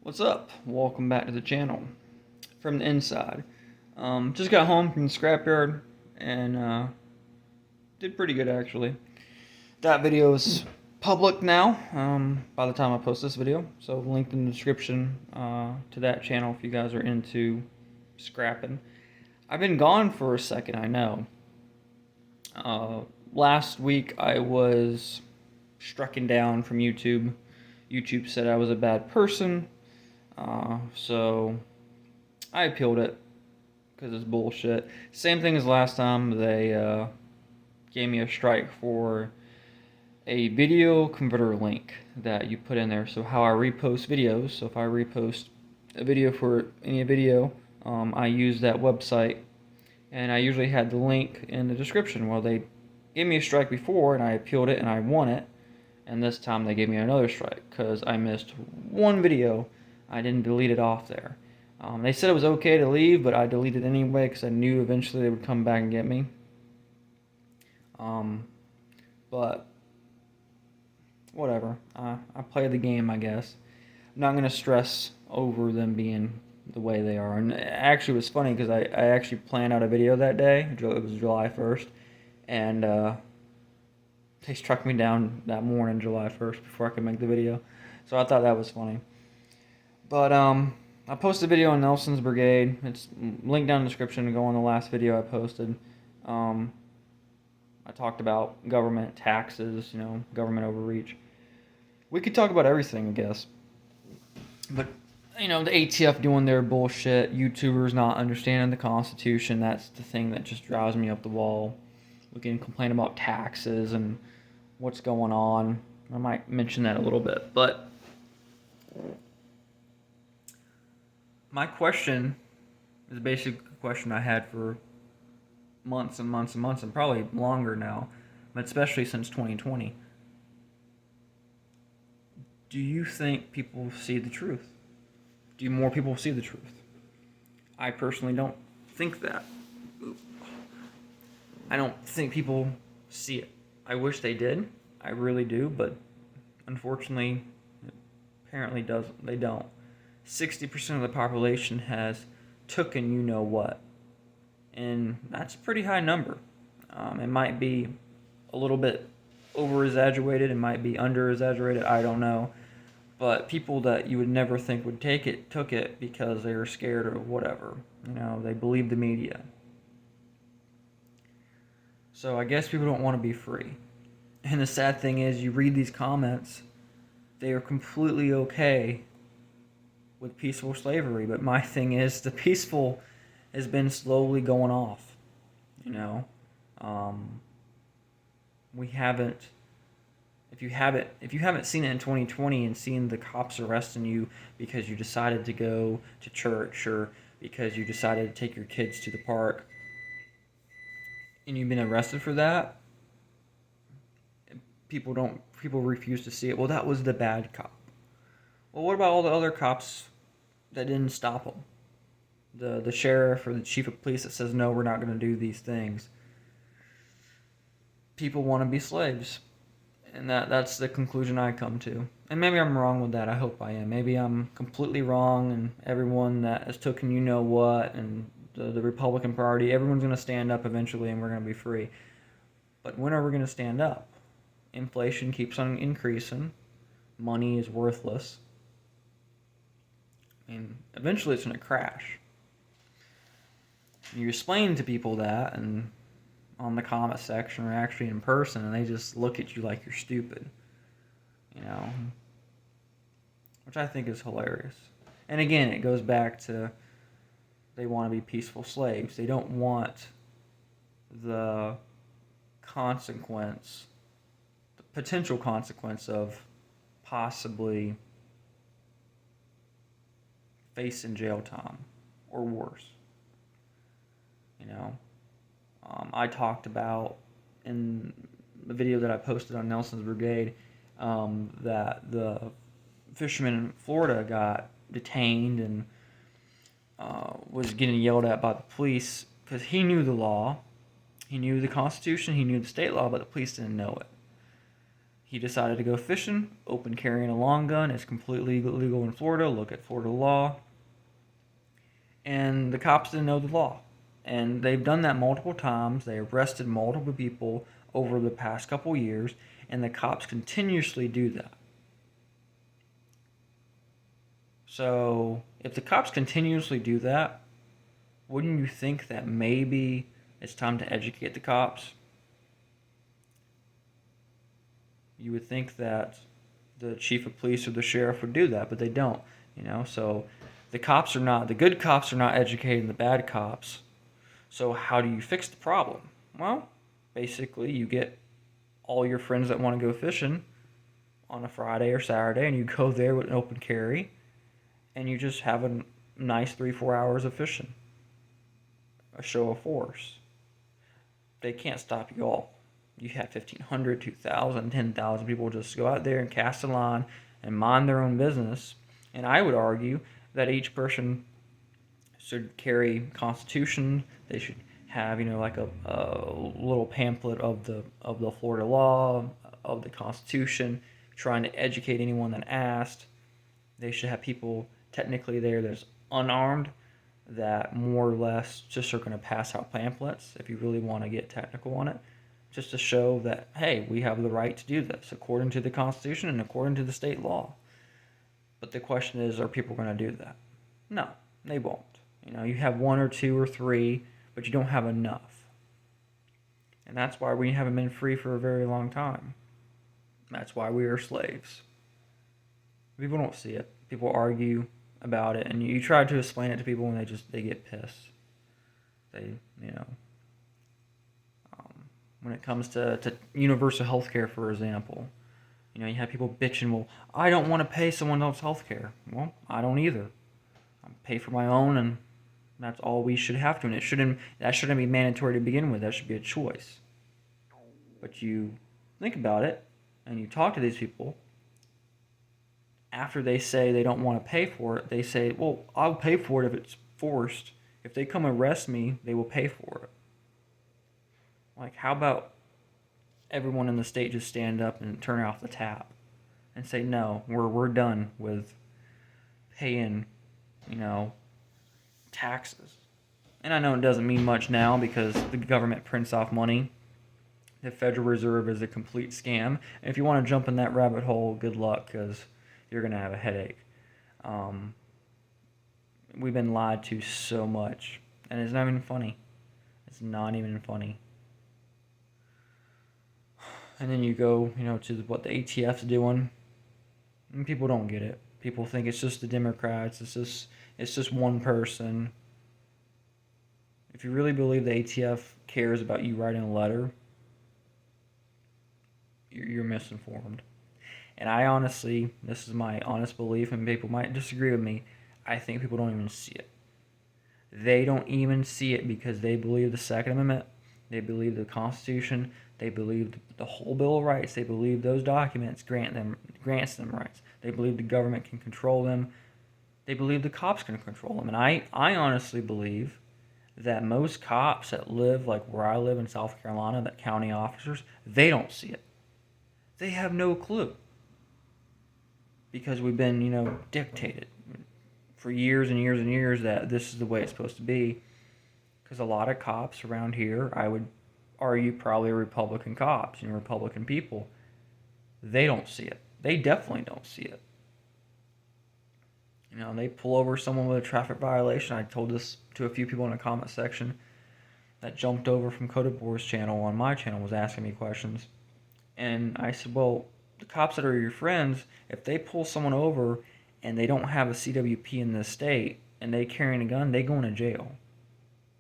What's up? Welcome back to the channel from the inside. Just got home from the scrapyard and did pretty good actually. That video is public now by the time I post this video, so linked in the description to that channel if you guys are into scrapping. I've been gone for a second, I know. Last week I was stricken down from YouTube. YouTube said I was a bad person. So I appealed it because it's bullshit. Same thing as last time. They gave me a strike for a video converter link that you put in there. So how I repost videos. So if I repost a video for any video, I use that website, and I usually had the link in the description. Well, they gave me a strike before, and I appealed it, and I won it. And this time they gave me another strike because I missed one video. I didn't delete it off there. They said it was okay to leave, but I deleted it anyway because I knew eventually they would come back and get me. But whatever. I play the game, I guess. I'm not going to stress over them being the way they are. And actually, it was funny because I actually planned out a video that day. It was July 1st. And they struck me down that morning, July 1st, before I could make the video. So I thought that was funny. But I posted a video on Nelson's Brigade. It's linked down in the description to go on the last video I posted. I talked about government taxes, government overreach. We could talk about everything, I guess. But, the ATF doing their bullshit, YouTubers not understanding the Constitution, that's the thing that just drives me up the wall. We can complain about taxes and what's going on. I might mention that a little bit, but my question is basically a question I had for months and months and months, and probably longer now, but especially since 2020. Do you think people see the truth? Do more people see the truth? I personally don't think that. I don't think people see it. I wish they did. I really do, but unfortunately, apparently they don't. 60% of the population has taken you-know-what. And that's a pretty high number. It might be a little bit over-exaggerated. It might be under-exaggerated. I don't know. But people that you would never think would take it, took it because they were scared or whatever. They believe the media. So I guess people don't want to be free. And the sad thing is, you read these comments, they are completely okay with peaceful slavery. But my thing is, the peaceful has been slowly going off. We haven't. If you haven't seen it in 2020 and seen the cops arresting you because you decided to go to church or because you decided to take your kids to the park, and you've been arrested for that, people refuse to see it. Well, that was the bad cop. Well, what about all the other cops that didn't stop them? The sheriff or the chief of police that says, no, we're not going to do these things. People want to be slaves. And that's the conclusion I come to. And maybe I'm wrong with that. I hope I am. Maybe I'm completely wrong, and everyone that has taken you-know-what and the Republican Party, everyone's going to stand up eventually and we're going to be free. But when are we going to stand up? Inflation keeps on increasing. Money is worthless. Eventually it's going to crash. You explain to people that, and on the comment section or actually in person, and they just look at you like you're stupid. Which I think is hilarious. And again, it goes back to they want to be peaceful slaves. They don't want the consequence, the potential consequence of possibly facing jail time or worse. I talked about in the video that I posted on Nelson's Brigade that the fisherman in Florida got detained and was getting yelled at by the police because he knew the law, he knew the Constitution, he knew the state law, but the police didn't know it. He decided to go fishing. Open carrying a long gun is completely legal in Florida. Look at Florida law. And the cops didn't know the law. And they've done that multiple times. They arrested multiple people over the past couple years, and the cops continuously do that. So, if the cops continuously do that, wouldn't you think that maybe it's time to educate the cops? You would think that the chief of police or the sheriff would do that, but they don't, So the good cops are not educating the bad cops. So how do you fix the problem? Well, basically you get all your friends that want to go fishing on a Friday or Saturday, and you go there with an open carry, and you just have a nice 3-4 hours of fishing. A show of force. They can't stop you all. You have 1,500, 2,000, 10,000 people just go out there and cast a line and mind their own business. And I would argue that each person should carry Constitution. They should have, like a little pamphlet of the Florida law, of the Constitution, trying to educate anyone that asked. They should have people technically there that's unarmed, that more or less just are going to pass out pamphlets, if you really want to get technical on it, just to show that, hey, we have the right to do this according to the Constitution and according to the state law. But the question is, are people going to do that? No, they won't. You have 1 or 2 or 3, but you don't have enough. And that's why we haven't been free for a very long time. That's why we are slaves. People don't see it. People argue about it, and you try to explain it to people, and they get pissed. When it comes to universal health care, for example, you have people bitching, well, I don't want to pay someone else's health care. Well, I don't either. I pay for my own, and that's all we should have to, and that shouldn't be mandatory to begin with. That should be a choice. But you think about it, and you talk to these people. After they say they don't want to pay for it, they say, well, I'll pay for it if it's forced. If they come arrest me, they will pay for it. Like, how about everyone in the state just stand up and turn off the tap and say, no, we're done with paying, taxes. And I know it doesn't mean much now because the government prints off money. The Federal Reserve is a complete scam. And if you want to jump in that rabbit hole, good luck, because you're going to have a headache. We've been lied to so much. And it's not even funny. It's not even funny. And then you go, to what the ATF's doing. And people don't get it. People think it's just the Democrats. It's just one person. If you really believe the ATF cares about you writing a letter, you're misinformed. And I honestly, this is my honest belief, and people might disagree with me, I think people don't even see it. They don't even see it because they believe the Second Amendment, they believe the Constitution, they believe the whole Bill of Rights, they believe those documents grants them rights. They believe the government can control them. They believe the cops can control them. And I honestly believe that most cops that live like where I live in South Carolina, that county officers, they don't see it. They have no clue. Because we've been, dictated for years and years and years that this is the way it's supposed to be. Because a lot of cops around here, I would argue probably Republican cops, Republican people, they don't see it. They definitely don't see it. They pull over someone with a traffic violation. I told this to a few people in the comment section that jumped over from Codabor's channel on my channel, was asking me questions. And I said, well, the cops that are your friends, if they pull someone over and they don't have a CWP in this state and they carrying a gun, they going to jail.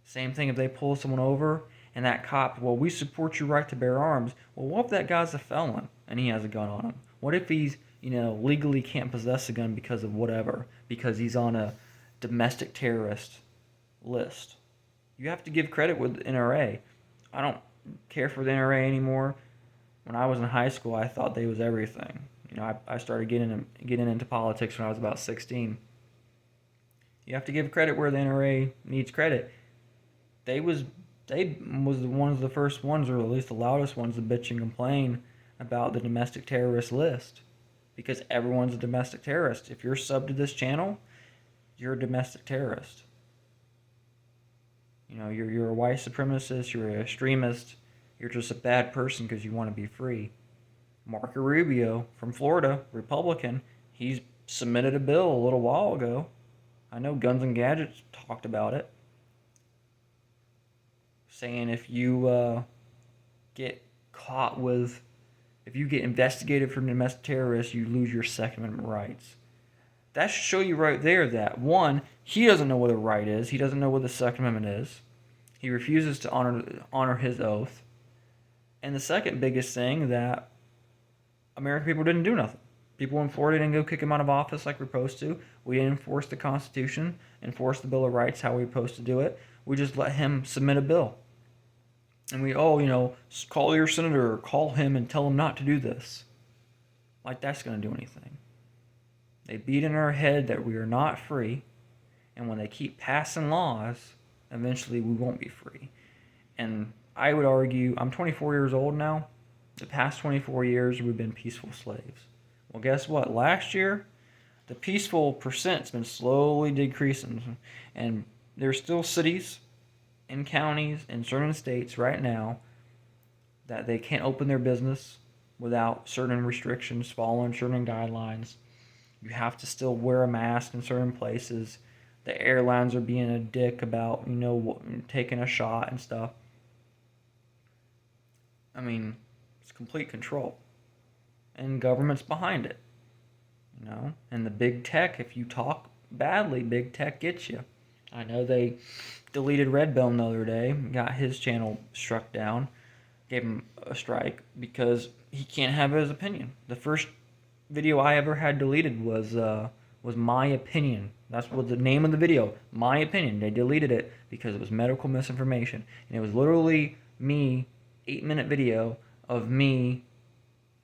Same thing if they pull someone over and that cop, well, we support your right to bear arms. Well, what if that guy's a felon and he has a gun on him? What if he's, legally can't possess a gun because of whatever, because he's on a domestic terrorist list? You have to give credit with the NRA. I don't care for the NRA anymore. When I was in high school, I thought they was everything. I started getting into politics when I was about 16. You have to give credit where the NRA needs credit. They was one of the first ones, or at least the loudest ones, to bitch and complain about the domestic terrorist list, because everyone's a domestic terrorist. If you're subbed to this channel, you're a domestic terrorist. You know, you're a white supremacist, you're an extremist, you're just a bad person because you want to be free. Marco Rubio from Florida, Republican, he's submitted a bill a little while ago. I know Guns and Gadgets talked about it, saying if you get caught with, if you get investigated for domestic terrorists, you lose your Second Amendment rights. That should show you right there that, one, he doesn't know what a right is. He doesn't know what the Second Amendment is. He refuses to honor his oath. And the second biggest thing, that American people didn't do nothing. People in Florida didn't go kick him out of office like we're supposed to. We didn't enforce the Constitution, enforce the Bill of Rights how we were supposed to do it. We just let him submit a bill. And we, call your senator or call him and tell him not to do this. Like that's going to do anything. They beat in our head that we are not free. And when they keep passing laws, eventually we won't be free. And I would argue, I'm 24 years old now. The past 24 years, we've been peaceful slaves. Well, guess what? Last year, the peaceful percent's been slowly decreasing. And there's still cities and counties in certain states right now that they can't open their business without certain restrictions, following certain guidelines. You have to still wear a mask in certain places. The airlines are being a dick about, taking a shot and stuff. I mean, it's complete control. And government's behind it. And the big tech, if you talk badly, big tech gets you. I know they deleted Redbone the other day, got his channel struck down, gave him a strike because he can't have his opinion. The first video I ever had deleted was My Opinion. That's what the name of the video, My Opinion. They deleted it because it was medical misinformation. And it was literally me, 8-minute video of me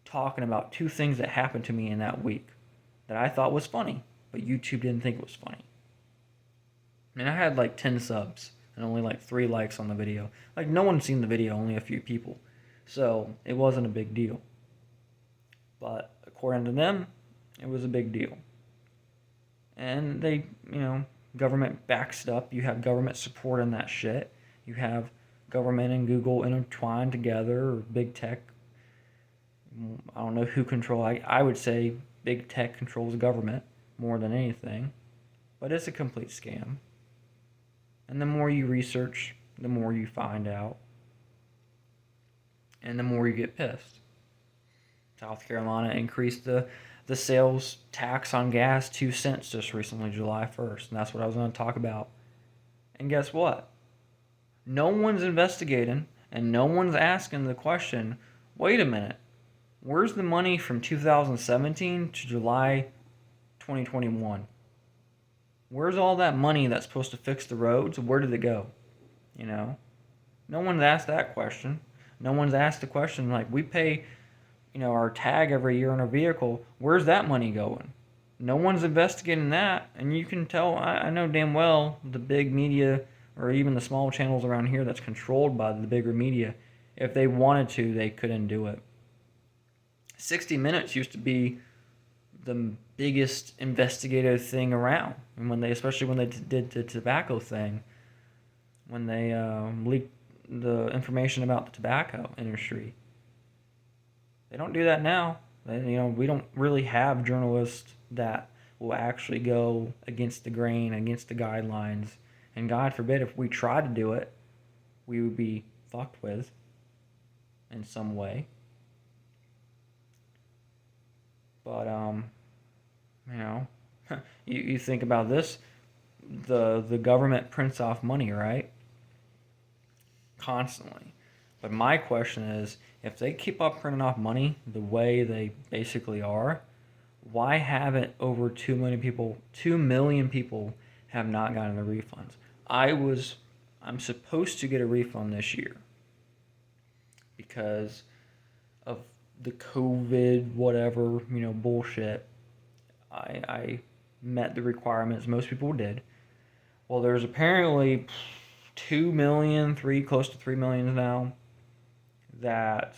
talking about 2 things that happened to me in that week that I thought was funny, but YouTube didn't think it was funny. I had like 10 subs and only like 3 likes on the video. Like no one's seen the video, only a few people. So it wasn't a big deal. But according to them, it was a big deal. And they, government backs it up. You have government supporting that shit. You have government and Google intertwined together, or big tech. I don't know who controls. I would say big tech controls government more than anything. But it's a complete scam. And the more you research, the more you find out. And the more you get pissed. South Carolina increased the sales tax on gas 2 cents just recently, July 1st. And that's what I was going to talk about. And guess what? No one's investigating and no one's asking the question, wait a minute, where's the money from 2017 to July 2021? Where's all that money that's supposed to fix the roads? Where did it go? No one's asked that question. No one's asked the question, like, we pay, our tag every year on our vehicle. Where's that money going? No one's investigating that. And you can tell, I know damn well, the big media, or even the small channels around here that's controlled by the bigger media, if they wanted to, they couldn't do it. 60 Minutes used to be the biggest investigative thing around. And especially when they did the tobacco thing, when they leaked the information about the tobacco industry. They don't do that now. We don't really have journalists that will actually go against the grain, against the guidelines. And God forbid if we tried to do it, we would be fucked with in some way. But, you think about this, the government prints off money, right? Constantly. But my question is, if they keep up printing off money the way they basically are, why haven't over 2 million people have not gotten the refunds? I'm supposed to get a refund this year because of the COVID whatever, bullshit. I met the requirements. Most people did. Well, there's apparently 2 million, close to 3 million now, that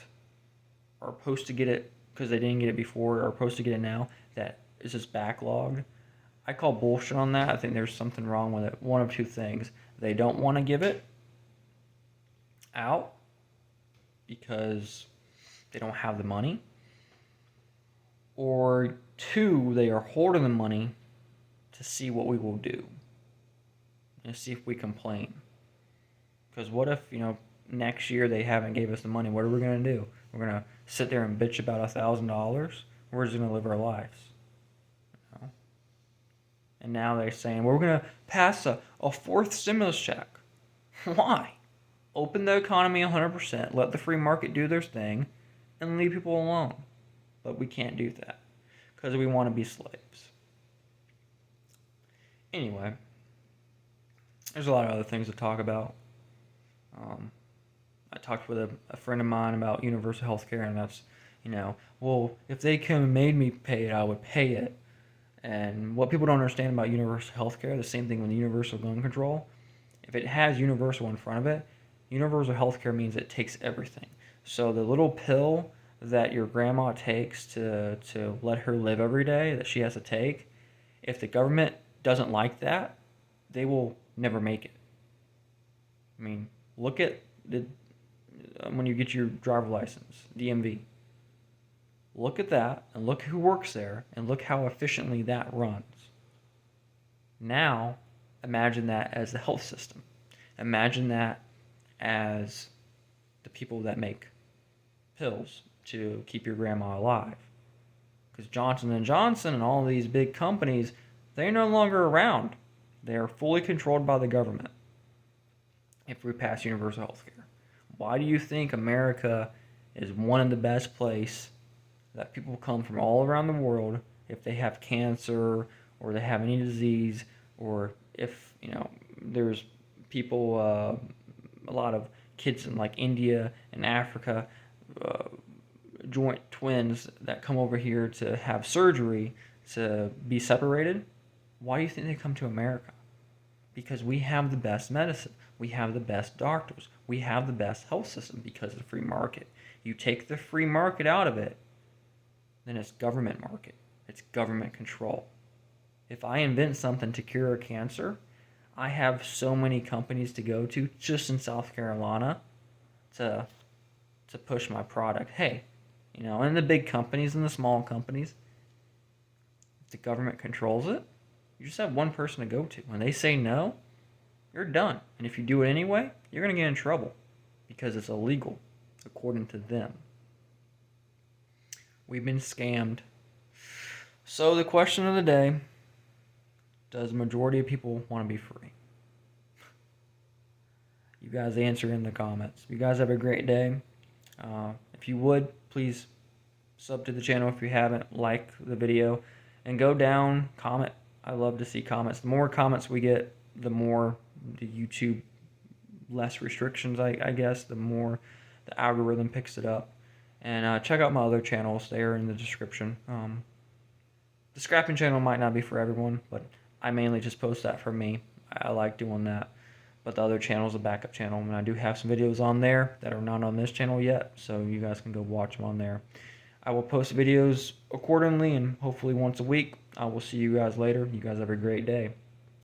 are supposed to get it because they didn't get it before, or are supposed to get it now, that is just backlogged. I call bullshit on that. I think there's something wrong with it. One of two things. They don't want to give it out because they don't have the money. Or two, they are hoarding the money to see what we will do. And see if we complain. Because what if, next year they haven't gave us the money? What are we going to do? We're going to sit there and bitch about $1,000? We're just going to live our lives. And now they're saying, well, we're going to pass a fourth stimulus check. Why? Open the economy 100%, let the free market do their thing, and leave people alone. But we can't do that because we want to be slaves. Anyway, there's a lot of other things to talk about. I talked with a friend of mine about universal health care, and that's, well, if they came and made me pay it, I would pay it. And what people don't understand about universal health care, the same thing with universal gun control, if it has universal in front of it, universal health care means it takes everything. So the little pill that your grandma takes to let her live every day that she has to take, if the government doesn't like that, they will never make it. I mean, look at when you get your driver license, DMV. Look at that, and look who works there, and look how efficiently that runs. Now, imagine that as the health system. Imagine that as the people that make pills to keep your grandma alive. Because Johnson & Johnson and all these big companies, they're no longer around. They are fully controlled by the government if we pass universal health care. Why do you think America is one of the best places that people come from all around the world if they have cancer or they have any disease, or if, there's people, a lot of kids in like India and Africa, joint twins that come over here to have surgery to be separated. Why do you think they come to America? Because we have the best medicine. We have the best doctors. We have the best health system because of the free market. You take the free market out of it, then it's government market. It's government control. If I invent something to cure a cancer, I have so many companies to go to just in South Carolina to push my product. Hey, and the big companies and the small companies, if the government controls it, you just have one person to go to. When they say no, you're done. And if you do it anyway, you're going to get in trouble because it's illegal according to them. We've been scammed. So the question of the day, does the majority of people want to be free? You guys answer in the comments. You guys have a great day. If you would, please sub to the channel if you haven't, like the video, and go down, comment. I love to see comments. The more comments we get, the more the YouTube, less restrictions, I guess, the more the algorithm picks it up. And check out my other channels. They are in the description. The scrapping channel might not be for everyone, but I mainly just post that for me. I like doing that. But the other channel is a backup channel, and I do have some videos on there that are not on this channel yet, so you guys can go watch them on there. I will post videos accordingly, and hopefully once a week. I will see you guys later. You guys have a great day.